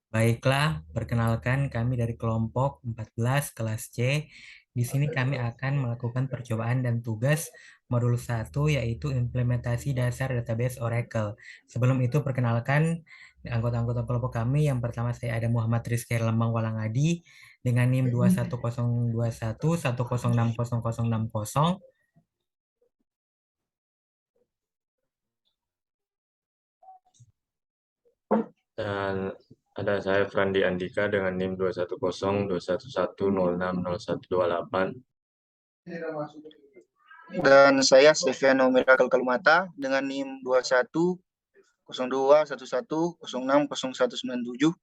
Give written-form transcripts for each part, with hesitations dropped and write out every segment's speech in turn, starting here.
Baiklah, perkenalkan kami dari kelompok 14 kelas C. Di sini kami akan melakukan percobaan dan tugas modul 1 yaitu implementasi dasar database Oracle. Sebelum itu perkenalkan anggota-anggota kelompok kami. Yang pertama saya ada Muhammad Rizky Lambang Walangadi dengan NIM 21021 1060060. Dan ada saya Frandi Andika dengan NIM 2102111060128. Dan saya Steviano Miracle Kalumata dengan NIM 21021101060197.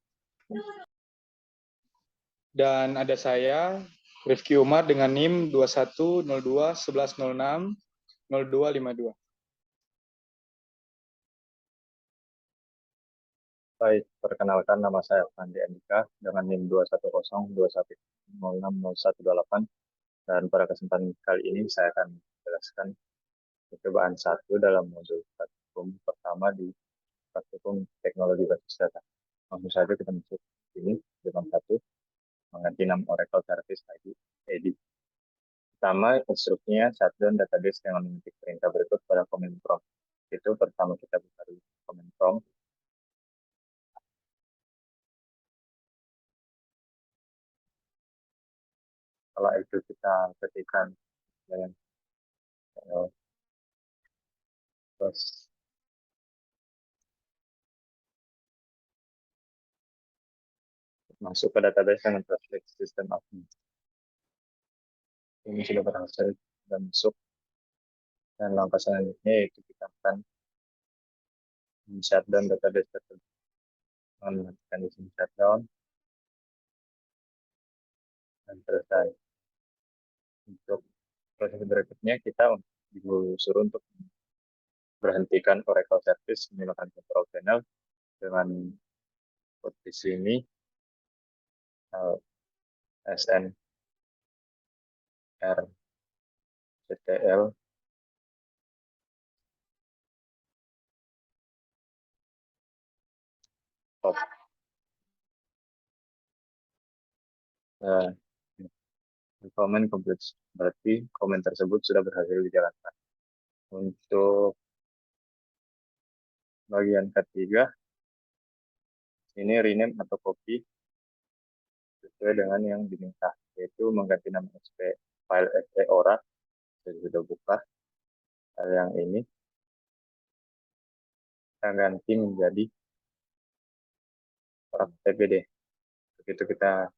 Dan ada saya Rifki Umar dengan NIM 210211060252. Baik, perkenalkan nama saya Frandi Andika dengan NIM 21021060128. Dan pada kesempatan kali ini saya akan menjelaskan percobaan 1 dalam modul praktikum pertama di praktikum teknologi basis data. Langsung saja kita masuk ini dengan 1, mengganti nama Oracle Service ID EDI. Pertama, instruksinya shutdown database dengan mengetik perintah berikut pada command prompt. Itu pertama kita buka dulu command prompt. Setelah itu kita ketikkan terus masuk ke database dengan translate system admin. Ini sudah berhasil dan masuk. Dan langkah selanjutnya yaitu kita akan shutdown database tersebut. Mematikan di sini shutdown dan selesai. Untuk proses berikutnya kita disuruh untuk berhentikan Oracle Service menggunakan control panel dengan kode di sini SNRCTL stop. Komen complete, berarti komen tersebut sudah berhasil dijalankan. Untuk bagian ketiga, ini rename atau copy sesuai dengan yang diminta, yaitu mengganti nama file SP Ora. Saya sudah buka file yang ini, kita ganti menjadi TBD. Begitu kita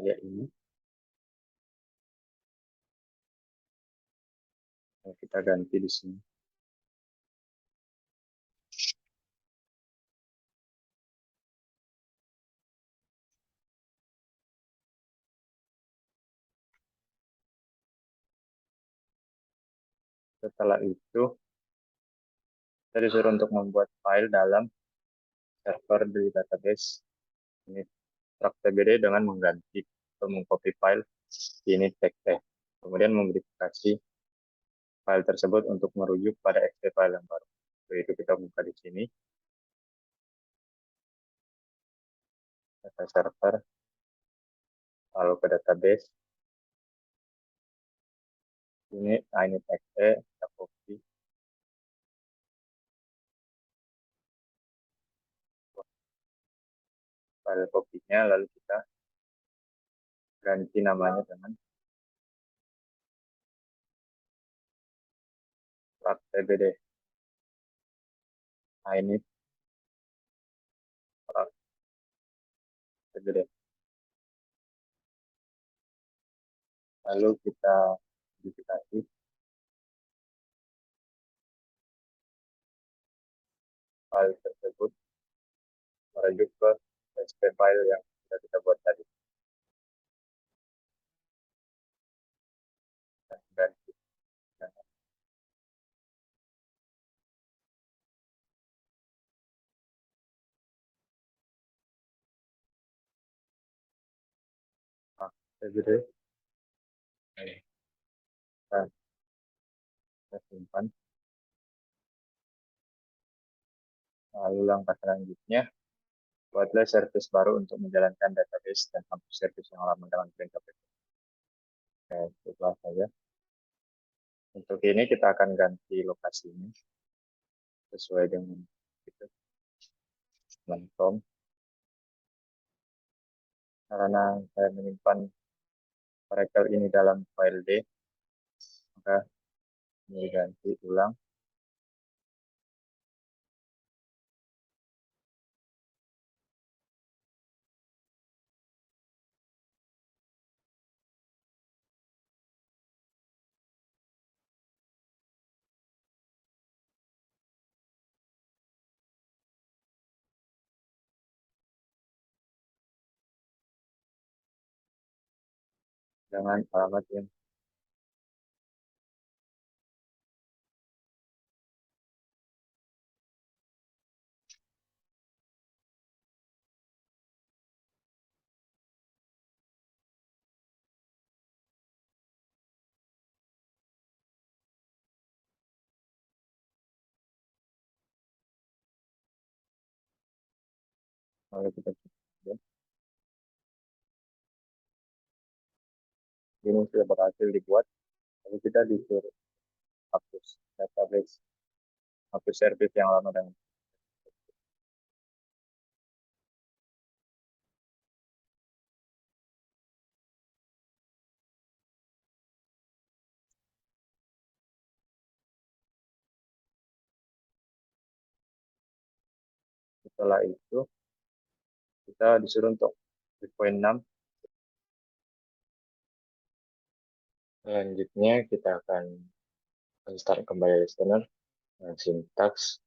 lihat ini, kita ganti di sini. Setelah itu, kita disuruh untuk membuat file dalam server di database ini TBD dengan mengganti atau mengcopy file ini txt. Kemudian memodifikasi file tersebut untuk merujuk pada exe file yang baru. Yaitu kita buka di sini data server, lalu ke database. Ini init.exe, kita copy. File copy-nya, lalu kita ganti namanya dengan tbd. Init tbd. Lalu kita modifikasi file tersebut merujuk ke PHP file yang sudah kita buat tadi. Dan ganti. TBD. Nah, kita simpan. Lalu langkah selanjutnya buatlah service baru untuk menjalankan database dan hapus service yang lama dengan perintah berikut. Oke, itulah saja. Untuk ini kita akan ganti lokasinya sesuai dengan itu. Tom. Karena saya menyimpan Oracle ini dalam file D, maka ini ganti ulang. Dengan alamat yang lalu kita coba. Ini sudah berhasil dibuat, lalu kita disuruh hapus database, hapus service yang lama dan setelah itu kita disuruh untuk di poin 6. Selanjutnya kita akan start kembali listener dengan sintaks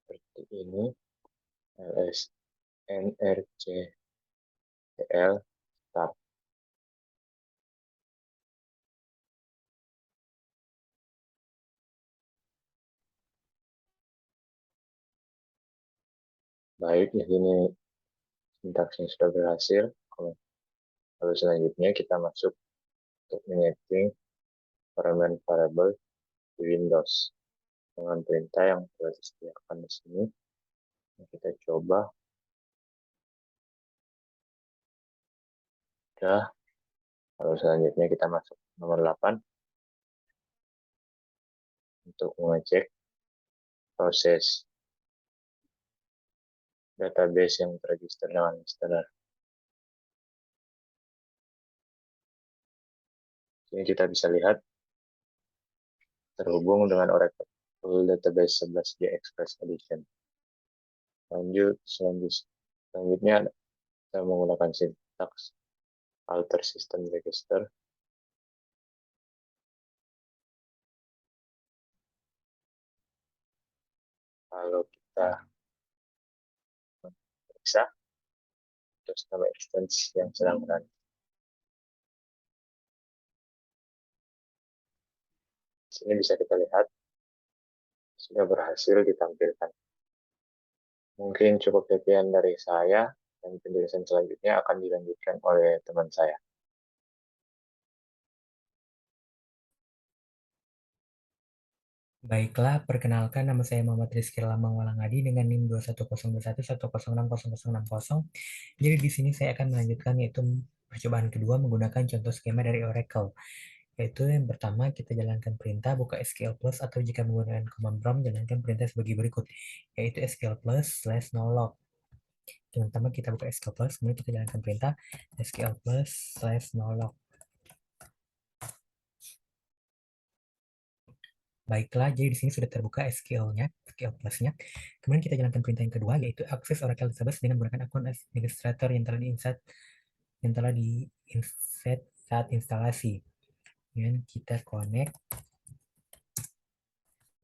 seperti ini, ls nrcl start. Baik, di sini sintaksnya sudah berhasil. Lalu selanjutnya kita masuk untuk menyeting environment variable di Windows dengan perintah yang telah disediakan di sini. Kita coba. Sudah. Lalu selanjutnya kita masuk nomor 8 untuk mengecek proses database yang terregister dengan listener. Ini kita bisa lihat terhubung dengan Oracle Database 11J Express Edition. Selanjutnya kita menggunakan sintaks alter system register. Lalu kita periksa terus nama extensi yang sedang run. Sini bisa kita lihat sudah berhasil ditampilkan. Mungkin cukup sekian dari saya, dan penjelasan selanjutnya akan dilanjutkan oleh teman saya. Baiklah, perkenalkan nama saya Muhammad Rizky Lamang Walangadi dengan NIM 21021106060. Jadi di sini saya akan melanjutkan yaitu percobaan kedua menggunakan contoh skema dari Oracle. Yaitu yang pertama kita jalankan perintah buka SQL Plus atau jika menggunakan command prompt jalankan perintah sebagai berikut, yaitu SQL Plus /nolog. Yang pertama kita buka SQL Plus, kemudian kita jalankan perintah SQL Plus /nolog. Baiklah, jadi di sini sudah terbuka SQL-nya, SQL Plus-nya. Kemudian kita jalankan perintah yang kedua, yaitu akses Oracle Database dengan menggunakan akun administrator yang telah di-insert saat instalasi. Kemudian kita connect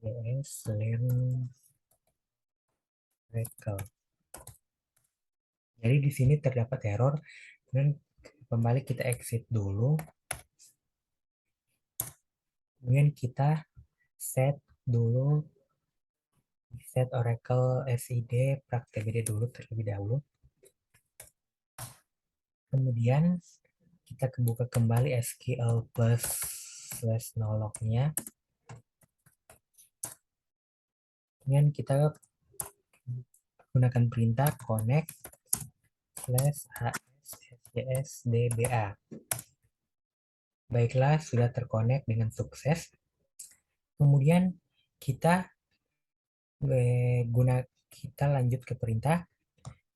learn Oracle. Jadi di sini terdapat error. Kemudian kembali kita exit dulu. Kemudian kita set Oracle SID praktbd dulu terlebih dahulu. Kemudian kita buka kembali SQL Plus /nolog-nya. Kemudian kita gunakan perintah connect /hs/sjsdba. Baiklah, sudah terkonek dengan sukses. Kemudian kita kita lanjut ke perintah,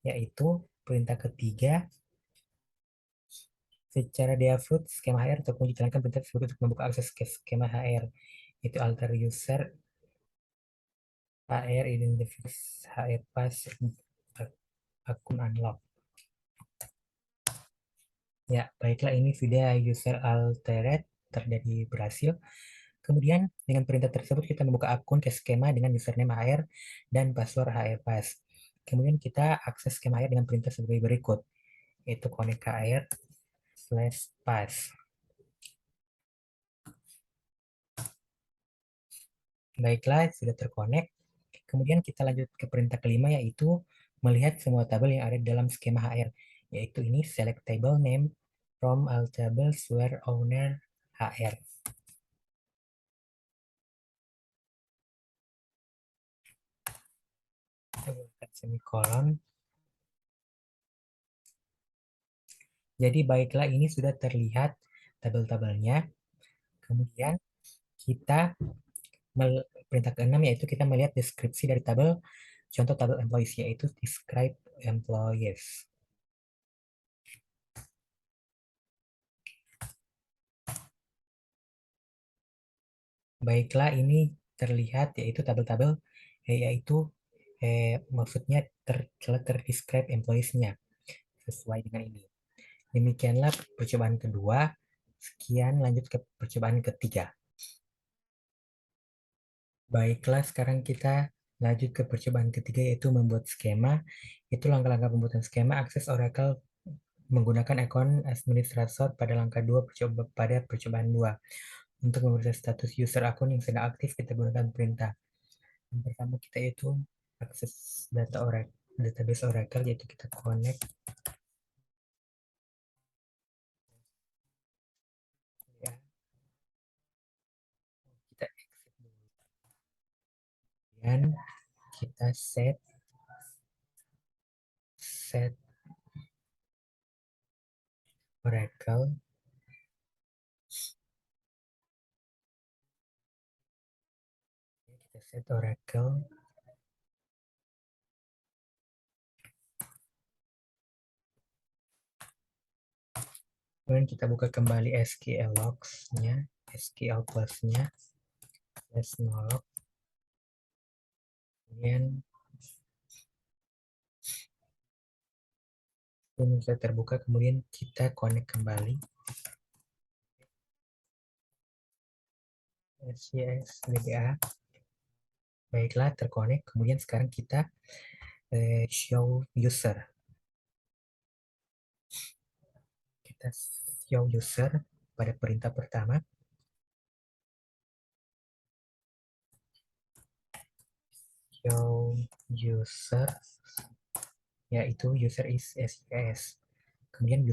yaitu perintah ketiga. Secara default skema HR ataupun dijalankan perintah tersebut untuk membuka akses ke skema HR, itu alter user HR identifies HR pass akun unlock. Ya, baiklah, ini sudah user altered terjadi berhasil. Kemudian dengan perintah tersebut kita membuka akun ke skema dengan username HR dan password HR pass. Kemudian kita akses skema HR dengan perintah sebagai berikut, yaitu connect HR/pass. Baiklah, sudah terkonek. Kemudian kita lanjut ke perintah kelima, yaitu melihat semua tabel yang ada dalam skema HR, yaitu ini select table name from all tables where owner HR. Kita buat semikolon. Jadi baiklah, ini sudah terlihat tabel-tabelnya. Kemudian kita perintah keenam, yaitu kita melihat deskripsi dari tabel, contoh tabel employees, yaitu describe employees. Baiklah, ini terlihat yaitu tabel-tabel, yaitu maksudnya terdescribe employees-nya sesuai dengan ini. Demikianlah percobaan kedua. Sekian, lanjut ke percobaan ketiga. Baiklah, sekarang kita lanjut ke percobaan ketiga, yaitu membuat skema. Itu langkah-langkah pembuatan skema, akses Oracle menggunakan akun administrator pada langkah 2 pada percobaan 2. Untuk memeriksa status user akun yang sedang aktif, kita gunakan perintah. Yang pertama kita itu akses data Oracle, database Oracle, yaitu kita connect ya. Kita exit dulu. Dan kita set Oracle kemudian kita buka kembali SQL logs-nya, SQL plus-nya, /nolog. Kemudian ini sudah terbuka, kemudian kita connect kembali SJS-DBA. Baiklah, terkonek. Kemudian sekarang kita show user. Kita show user pada perintah pertama. Show user, yaitu user is SIS. Kemudian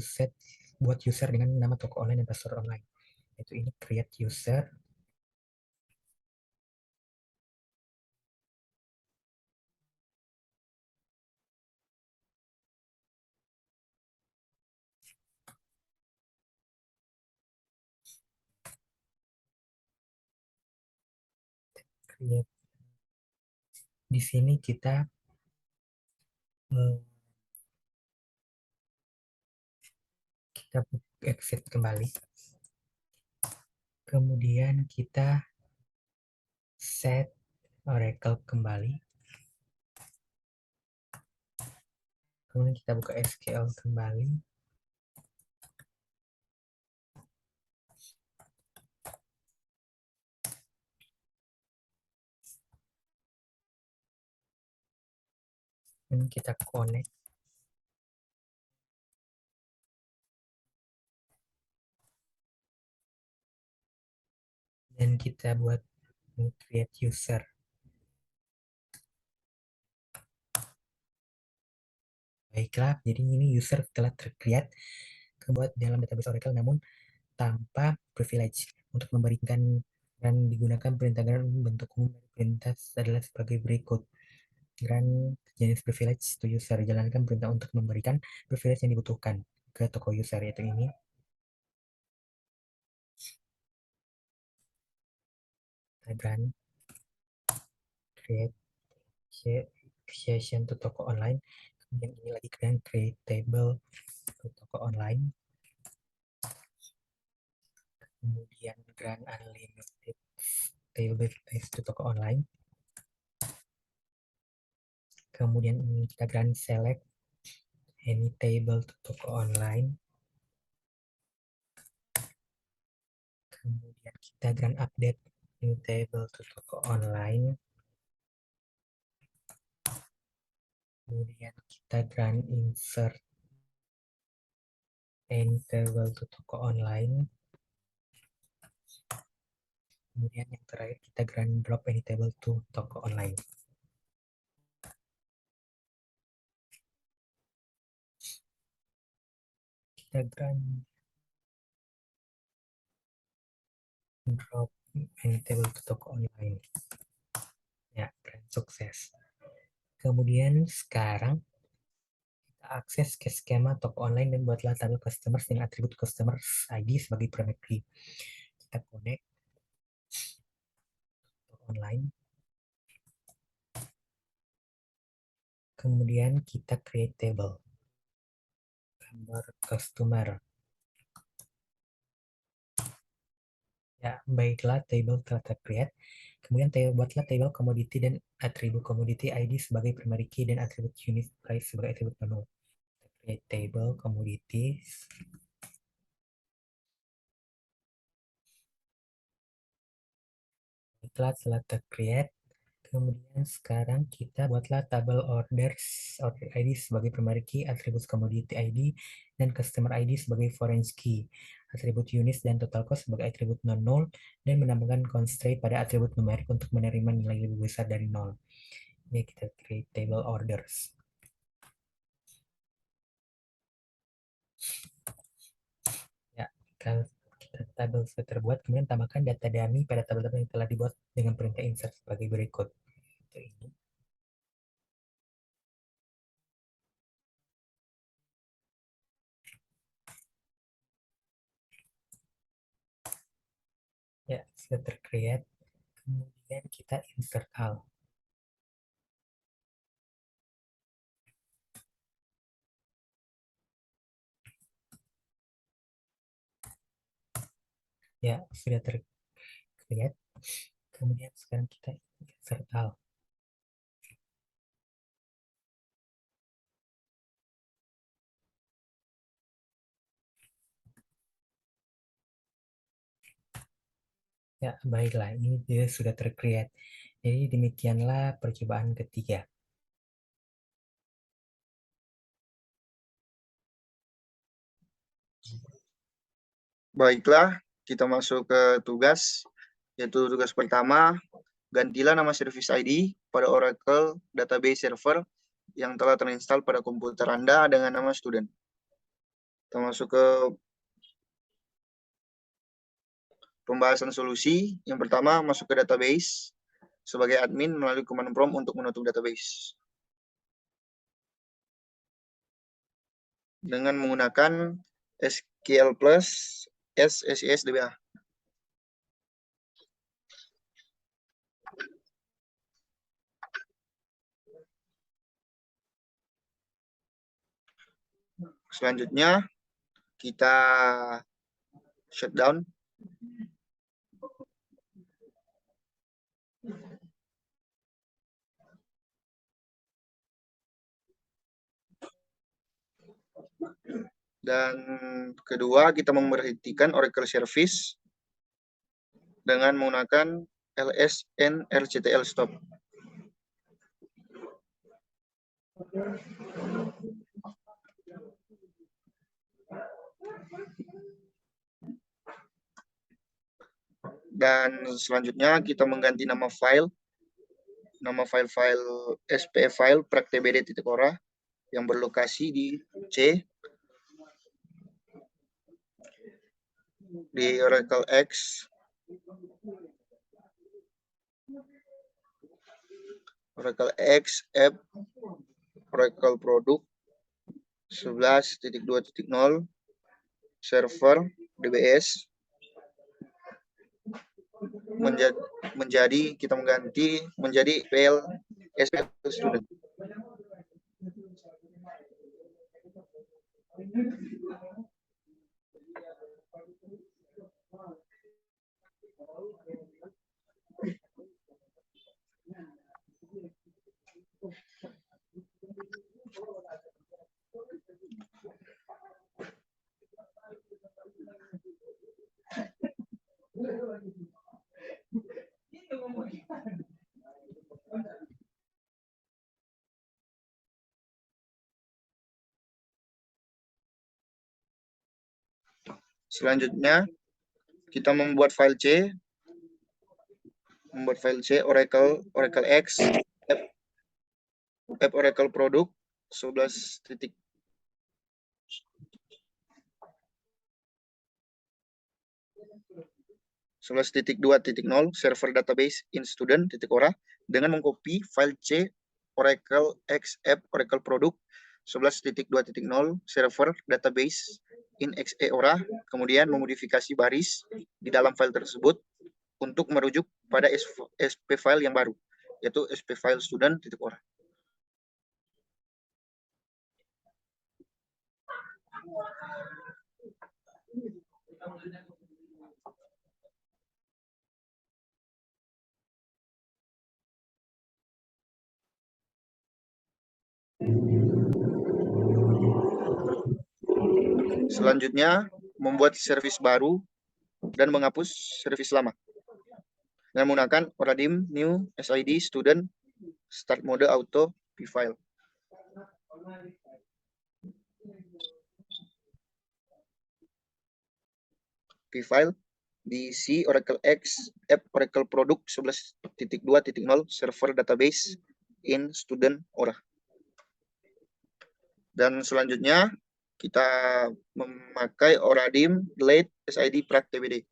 buat user dengan nama toko online dan password online. Yaitu ini create user. Create. Di sini kita exit kembali. Kemudian kita set Oracle kembali. Kemudian kita buka SQL kembali. Dan kita connect. Dan kita buat create user. Baiklah, jadi ini user telah tercreate kebuat dalam database Oracle, namun tanpa privilege. Untuk memberikan dan digunakan perintah bentuk umum dari perintah adalah sebagai berikut. Grant jenis privilege to user, jalankan perintah untuk memberikan privilege yang dibutuhkan ke toko user, yaitu ini. Grant create session to toko online. Kemudian ini lagi grant create table to toko online. Kemudian grant unlimited table space to toko online. Kemudian ini kita grant select any table to toko online. Kemudian kita grant update new table to toko online. Kemudian kita grant insert any table to toko online. Kemudian yang terakhir kita grant drop any table to toko online. Kita grant drop any table to toko online. Ya, grant sukses. Kemudian sekarang kita akses ke skema toko online dan buatlah tabel customers dengan atribut customers ID sebagai primary key. Kita connect toko online. Kemudian kita create table. Gambar customer. Ya, baiklah, table telah tercreate. Kemudian buatlah table commodity dan atribut commodity ID sebagai primary key dan atribut unit price sebagai atribut menu. Create table commodities. Baiklah, telah tercreate. Kemudian sekarang kita buatlah tabel orders, order ID sebagai primary key, atribut commodity ID, dan customer ID sebagai foreign key, atribut units dan total cost sebagai atribut non-null, dan menambahkan constraint pada atribut numerik untuk menerima nilai lebih besar dari 0. Ini kita create table orders. Ya, kalau kita tabel sudah terbuat, kemudian tambahkan data dummy pada tabel-tabel yang telah dibuat dengan perintah insert sebagai berikut. Ini. Ya, sudah tercreate. Kemudian kita insert all. Ya, sudah tercreate. Kemudian sekarang kita insert all. Ya, baiklah, ini dia sudah tercreate. Jadi demikianlah percobaan ketiga. Baiklah, kita masuk ke tugas, yaitu tugas pertama, gantilah nama service ID pada Oracle Database Server yang telah terinstall pada komputer Anda dengan nama student. Kita masuk ke pembahasan solusi. Yang pertama, masuk ke database sebagai admin melalui command prompt untuk menutup database. Dengan menggunakan SQL plus SSIS DBA. Selanjutnya, kita shutdown. Dan kedua, kita memberhentikan Oracle Service dengan menggunakan lsn rctl stop. Dan selanjutnya kita mengganti nama file SPE file praktbd.ora yang berlokasi di C di Oracle X Oracle X, App, Oracle Produk 11.2.0, server DBS, menjadi kita mengganti menjadi SQL Student. Selanjutnya kita membuat file C, Oracle X, App Oracle Produk 11.2.0, server database in student.ora dengan mengcopy file C Oracle X App Oracle Produk 11.2.0 server database in XEORA, kemudian memodifikasi baris di dalam file tersebut untuk merujuk pada SP file yang baru, yaitu SP file student.ora. Selanjutnya, membuat service baru dan menghapus service lama dengan menggunakan Oradim New SID Student Start Mode Auto pfile. Pfile diisi Oracle X App Oracle Produk 11.2.0 server database in student.ora. Dan selanjutnya kita memakai Oradim Delete SID Prac.tbd.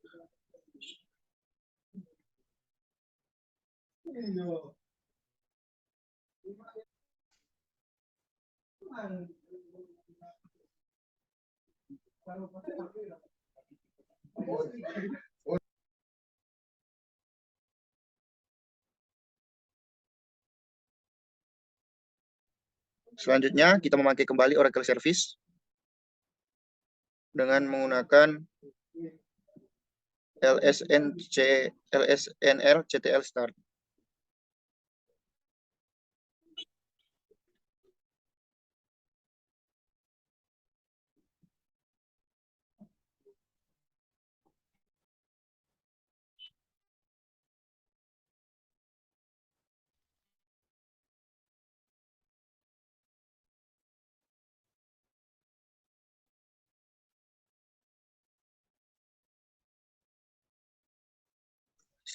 Selanjutnya kita memakai kembali Oracle Service dengan menggunakan LSNR CTL Start.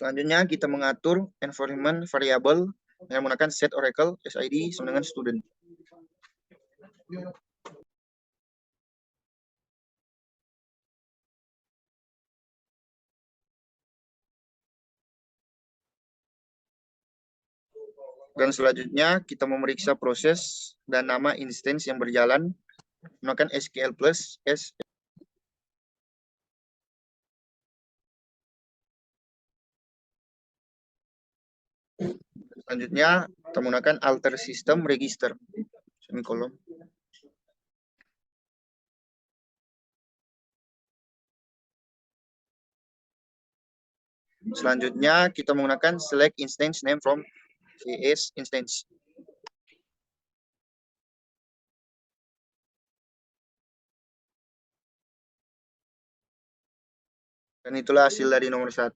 Selanjutnya kita mengatur environment variable dengan menggunakan set Oracle SID sama dengan student. Dan selanjutnya kita memeriksa proses dan nama instance yang berjalan menggunakan SQL plus S. Selanjutnya kita menggunakan alter system register semikolon. Selanjutnya kita menggunakan select instance name from VS instance. Dan itulah hasil dari nomor 1.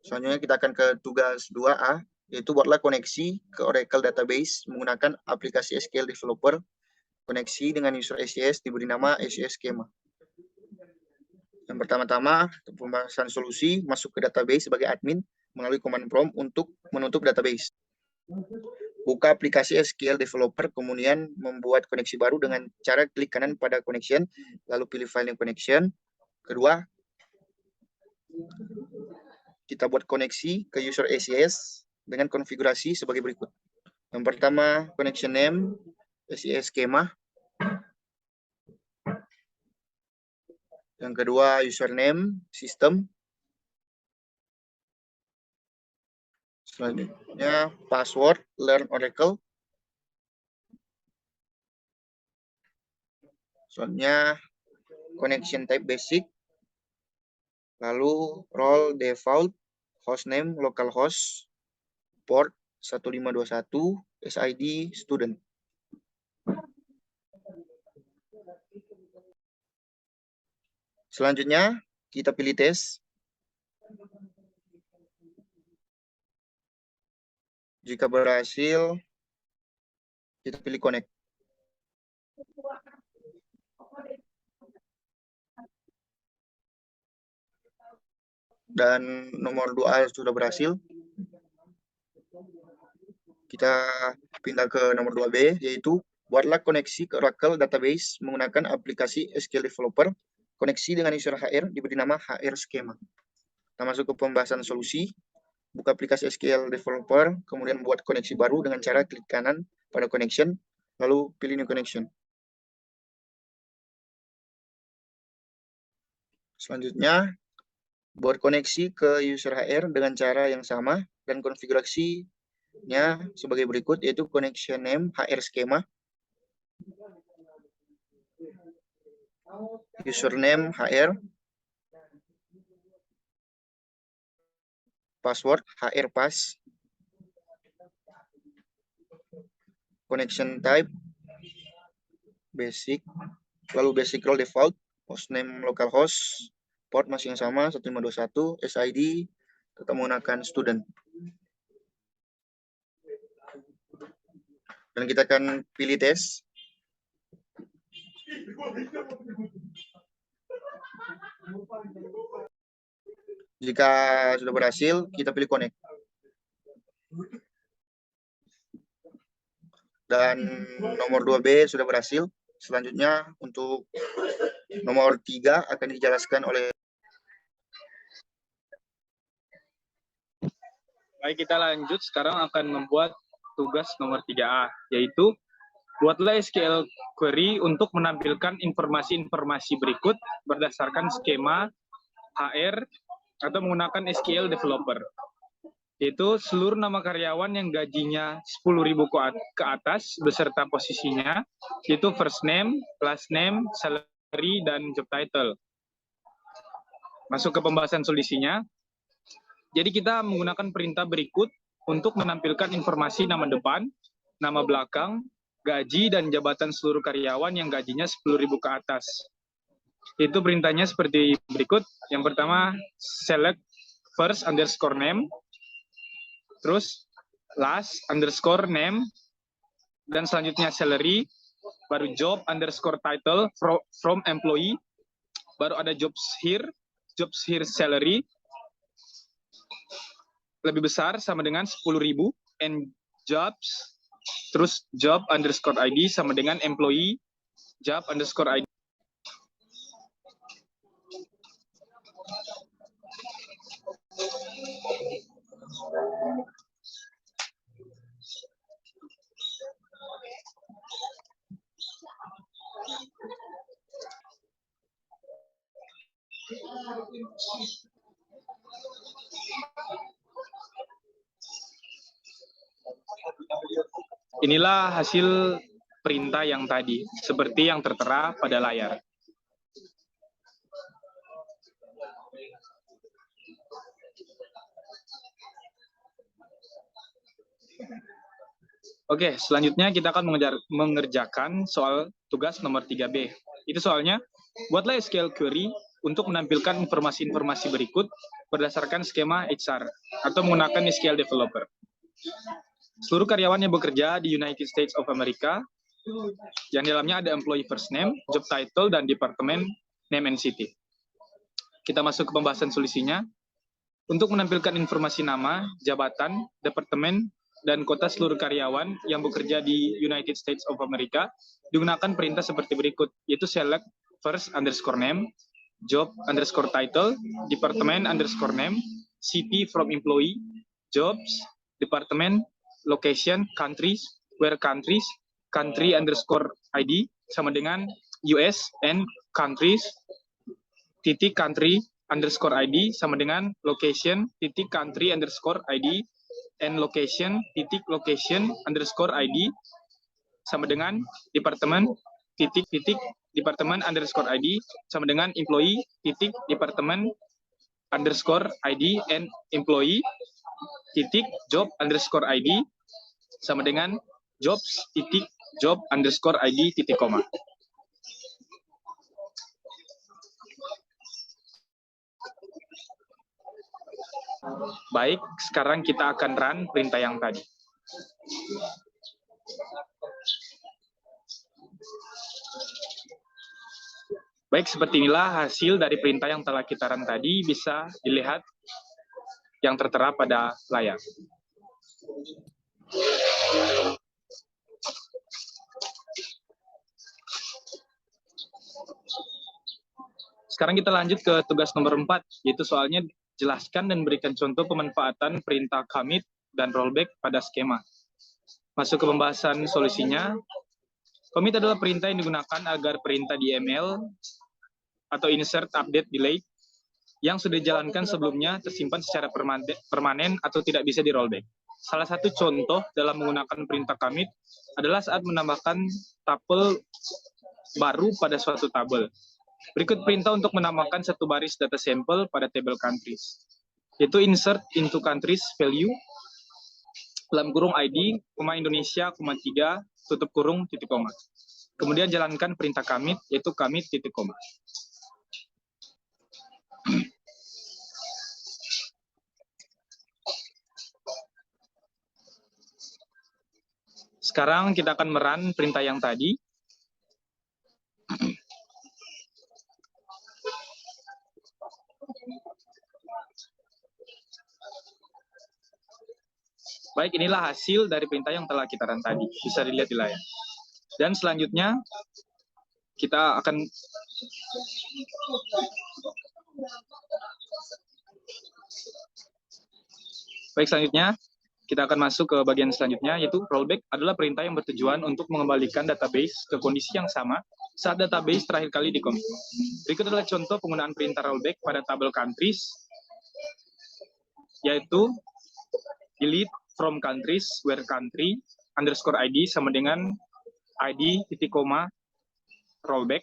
Selanjutnya kita akan ke tugas 2A, yaitu buatlah koneksi ke Oracle Database menggunakan aplikasi SQL Developer. Koneksi dengan user SES diberi nama SES Schema. Yang pertama-tama, pembahasan solusi masuk ke database sebagai admin melalui command prompt untuk menutup database. Buka aplikasi SQL Developer, kemudian membuat koneksi baru dengan cara klik kanan pada connection, lalu pilih file yang connection. Kedua, kita buat koneksi ke user SES dengan konfigurasi sebagai berikut. Yang pertama, connection name, SIS schema. Yang kedua, username, sistem. Selanjutnya, password, learn Oracle. Selanjutnya, connection type basic. Lalu, role default, hostname, localhost, port 1521, SID, student. Selanjutnya, kita pilih tes. Jika berhasil, kita pilih connect. Dan nomor 2A sudah berhasil. Kita pindah ke nomor 2B, yaitu buatlah koneksi ke Oracle Database menggunakan aplikasi SQL Developer. Koneksi dengan user HR diberi nama HR Schema. Kita masuk ke pembahasan solusi. Buka aplikasi SQL Developer, kemudian buat koneksi baru dengan cara klik kanan pada connection, lalu pilih new connection. Selanjutnya, buat koneksi ke user HR dengan cara yang sama dan konfigurasinya sebagai berikut, yaitu connection name HR schema, username HR, password HR pass, connection type basic, lalu basic role default, hostname localhost, port masih yang sama 1521, SID tetap menggunakan student. Dan kita akan pilih tes. Jika sudah berhasil, kita pilih connect. Dan nomor 2B sudah berhasil. Selanjutnya untuk nomor 3 akan dijelaskan oleh. Baik, kita lanjut. Sekarang akan membuat tugas nomor 3A, yaitu buatlah SQL query untuk menampilkan informasi-informasi berikut berdasarkan skema HR atau menggunakan SQL Developer. Yaitu seluruh nama karyawan yang gajinya 10.000 ke atas beserta posisinya, yaitu first name, last name, salary, dan job title. Masuk ke pembahasan solusinya. Jadi kita menggunakan perintah berikut untuk menampilkan informasi nama depan, nama belakang, gaji, dan jabatan seluruh karyawan yang gajinya 10.000 ke atas. Itu perintahnya seperti berikut. Yang pertama, select first underscore name, terus last underscore name, dan selanjutnya salary, baru job underscore title from employee, baru ada jobs here salary, lebih besar sama dengan 10.000, and jobs, terus job underscore ID sama dengan employee, job underscore ID. Inilah hasil perintah yang tadi, seperti yang tertera pada layar. Oke, selanjutnya kita akan mengerjakan soal tugas nomor 3B. Itu soalnya, buatlah SQL query untuk menampilkan informasi-informasi berikut berdasarkan skema HR atau menggunakan SQL Developer. Seluruh karyawan yang bekerja di United States of America, yang di dalamnya ada employee first name, job title, dan department name and city. Kita masuk ke pembahasan solusinya. Untuk menampilkan informasi nama, jabatan, departemen, dan kota seluruh karyawan yang bekerja di United States of America, digunakan perintah seperti berikut, yaitu select first underscore name, job underscore title, department underscore name, city from employee, jobs, department, location, countries, where countries, country underscore ID sama dengan US and countries titik country underscore ID sama dengan location titik country underscore ID and location titik location underscore ID sama dengan department titik department underscore ID sama dengan employee titik department underscore ID and employee titik job underscore ID sama dengan jobs titik job underscore ID titik koma. Baik, sekarang kita akan run perintah yang tadi. Baik, seperti inilah hasil dari perintah yang telah kita run tadi, bisa dilihat yang tertera pada layar. Sekarang kita lanjut ke tugas nomor 4, yaitu soalnya jelaskan dan berikan contoh pemanfaatan perintah commit dan rollback pada skema. Masuk ke pembahasan solusinya. Commit adalah perintah yang digunakan agar perintah di ML atau insert, update, delete yang sudah dijalankan sebelumnya tersimpan secara permanen atau tidak bisa di rollback. Salah satu contoh dalam menggunakan perintah commit adalah saat menambahkan tuple baru pada suatu tabel. Berikut perintah untuk menambahkan satu baris data sampel pada table countries, yaitu insert into countries value, dalam kurung ID, Indonesia, 3, tutup kurung, titik koma. Kemudian jalankan perintah commit, yaitu commit, titik koma. Sekarang kita akan merun perintah yang tadi. Baik, inilah hasil dari perintah yang telah kita run tadi. Bisa dilihat di layar. Dan selanjutnya, kita akan kita akan masuk ke bagian selanjutnya, yaitu rollback adalah perintah yang bertujuan untuk mengembalikan database ke kondisi yang sama saat database terakhir kali di-commit. Berikut adalah contoh penggunaan perintah rollback pada tabel countries, yaitu delete from countries where country underscore ID sama dengan ID titik koma rollback.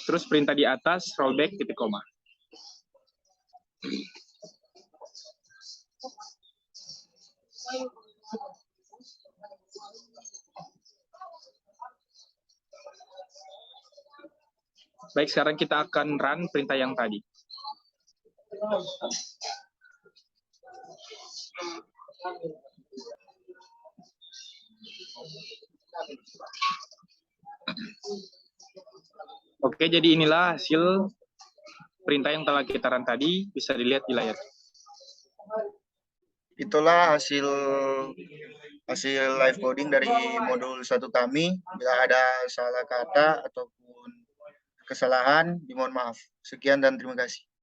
Terus perintah di atas rollback titik koma. Baik, sekarang kita akan run perintah yang tadi. Oke, jadi inilah hasil perintah yang telah kita run tadi, bisa dilihat di layar. Itulah hasil live coding dari modul 1 kami. Bila ada salah kata ataupun kesalahan, dimohon maaf. Sekian dan terima kasih.